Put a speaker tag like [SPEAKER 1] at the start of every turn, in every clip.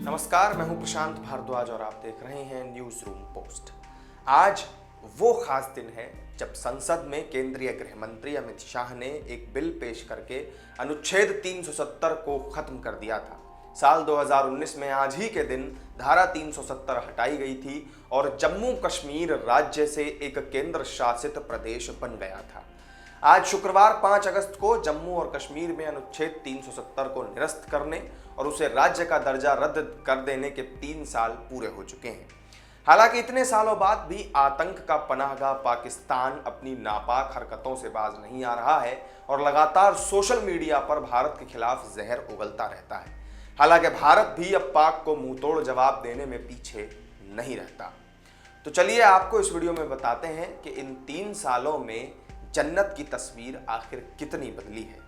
[SPEAKER 1] नमस्कार, मैं हूं प्रशांत भारद्वाज और आप देख रहे हैं न्यूज रूम पोस्ट। आज वो खास दिन है जब संसद में केंद्रीय गृह मंत्री अमित शाह ने एक बिल पेश करके अनुच्छेद 370 को खत्म कर दिया था। साल 2019 में आज ही के दिन धारा 370 हटाई गई थी और जम्मू कश्मीर राज्य से एक केंद्र शासित प्रदेश बन गया था। आज शुक्रवार 5 अगस्त को जम्मू और कश्मीर में अनुच्छेद 370 को निरस्त करने और उसे राज्य का दर्जा रद्द कर देने के 3 साल पूरे हो चुके हैं। हालांकि इतने सालों बाद भी आतंक का पनाहगाह पाकिस्तान अपनी नापाक हरकतों से बाज नहीं आ रहा है और लगातार सोशल मीडिया पर भारत के खिलाफ जहर उगलता रहता है। हालांकि भारत भी अब पाक को मुंहतोड़ जवाब देने में पीछे नहीं रहता। तो चलिए आपको इस वीडियो में बताते हैं कि इन 3 सालों में जन्नत की तस्वीर आखिर कितनी बदली है।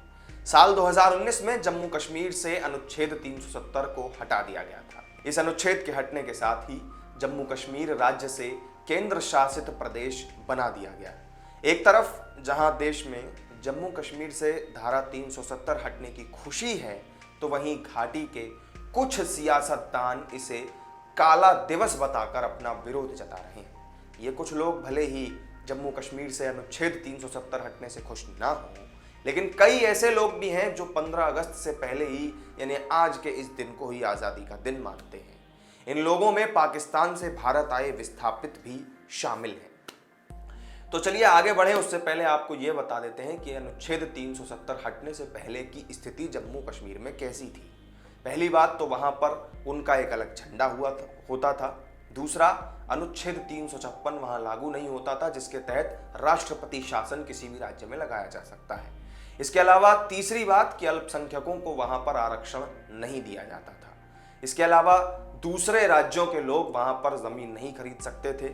[SPEAKER 1] साल 2019 में जम्मू कश्मीर से अनुच्छेद 370 को हटा दिया गया था। इस अनुच्छेद के हटने के साथ ही जम्मू कश्मीर राज्य से केंद्र शासित प्रदेश बना दिया गया। एक तरफ जहां देश में जम्मू कश्मीर से धारा 370 हटने की खुशी है, तो वहीं घाटी के कुछ सियासतदान इसे काला दिवस बताकर अपना विरोध जता रहे हैं। ये कुछ लोग भले ही जम्मू कश्मीर से अनुच्छेद 370 हटने से खुश ना हो, लेकिन कई ऐसे लोग भी हैं जो 15 अगस्त से पहले ही यानी आज के इस दिन को ही आज़ादी का दिन मानते हैं। इन लोगों में पाकिस्तान से भारत आए विस्थापित भी शामिल हैं। तो चलिए आगे बढ़े, उससे पहले आपको ये बता देते हैं कि अनुच्छेद 370 हटने से पहले की स्थिति जम्मू कश्मीर में कैसी थी। पहली बात तो वहां पर उनका एक अलग झंडा होता था। दूसरा, अनुच्छेद 356 वहां लागू नहीं होता था, जिसके तहत राष्ट्रपति शासन किसी भी राज्य में लगाया जा सकता है। इसके अलावा तीसरी बात कि अल्पसंख्यकों को वहां पर आरक्षण नहीं दिया जाता था। इसके अलावा दूसरे राज्यों के लोग वहां पर जमीन नहीं खरीद सकते थे।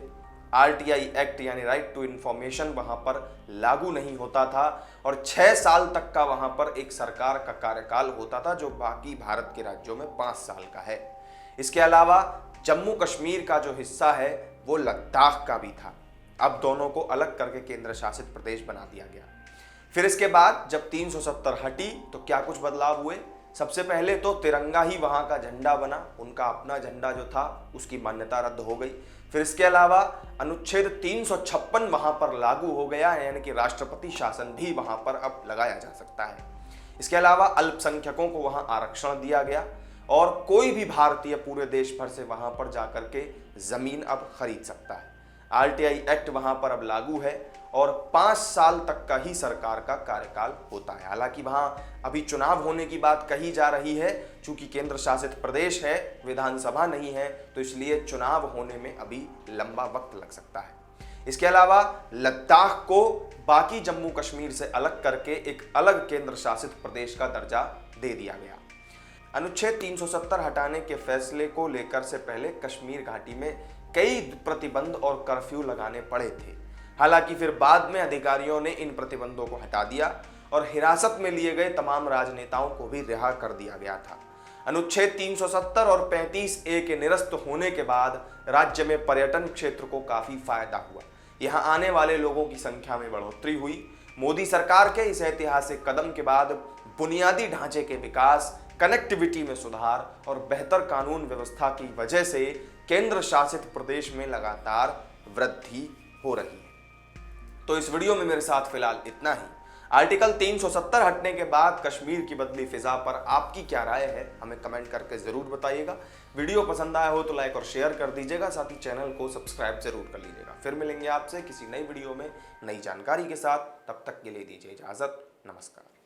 [SPEAKER 1] आरटीआई एक्ट यानी राइट टू इंफॉर्मेशन वहां पर लागू नहीं होता था और 6 साल तक का वहां पर एक सरकार का कार्यकाल होता था, जो बाकी भारत के राज्यों में 5 साल का है। इसके अलावा जम्मू कश्मीर का जो हिस्सा है वो लद्दाख का भी था। अब दोनों को अलग करके केंद्र शासित प्रदेश बना दिया गया। फिर इसके बाद जब 370 हटी तो क्या कुछ बदलाव हुए। सबसे पहले तो तिरंगा ही वहां का झंडा बना, उनका अपना झंडा जो था उसकी मान्यता रद्द हो गई। फिर इसके अलावा अनुच्छेद 356 वहां पर लागू हो गया, यानी कि राष्ट्रपति शासन भी वहां पर अब लगाया जा सकता है। इसके अलावा अल्पसंख्यकों को वहां आरक्षण दिया गया और कोई भी भारतीय पूरे देश भर से वहां पर जाकर के जमीन अब खरीद सकता है। आरटीआई एक्ट वहां पर अब लागू है और 5 साल तक का ही सरकार का कार्यकाल होता है। हालांकि वहां अभी चुनाव होने की बात कही जा रही है, चूंकि केंद्र शासित प्रदेश है, विधानसभा नहीं है, तो इसलिए चुनाव होने में अभी लंबा वक्त लग सकता है। इसके अलावा लद्दाख को बाकी जम्मू कश्मीर से अलग करके एक अलग केंद्र शासित प्रदेश का दर्जा दे दिया गया। अनुच्छेद 370 हटाने के फैसले को लेकर से पहले कश्मीर घाटी में कई प्रतिबंध और कर्फ्यू लगाने पड़े थे। हालांकि फिर बाद में अधिकारियों ने इन प्रतिबंधों को हटा दिया और हिरासत में लिए गए तमाम राजनेताओं को भी रिहा कर दिया गया था। अनुच्छेद 370 और 35A के निरस्त होने के बाद राज्य में पर्यटन क्षेत्र को काफी फायदा हुआ। यहाँ आने वाले लोगों की संख्या में बढ़ोतरी हुई। मोदी सरकार के इस ऐतिहासिक कदम के बाद बुनियादी ढांचे के विकास, कनेक्टिविटी में सुधार और बेहतर कानून व्यवस्था की वजह से केंद्र शासित प्रदेश में लगातार वृद्धि हो रही है। तो इस वीडियो में मेरे साथ फिलहाल इतना ही। आर्टिकल 370 हटने के बाद कश्मीर की बदली फिजा पर आपकी क्या राय है, हमें कमेंट करके जरूर बताइएगा। वीडियो पसंद आया हो तो लाइक और शेयर कर दीजिएगा, साथ ही चैनल को सब्सक्राइब जरूर कर लीजिएगा। फिर मिलेंगे आपसे किसी नई वीडियो में नई जानकारी के साथ। तब तक के लिए दीजिए इजाजत। नमस्कार।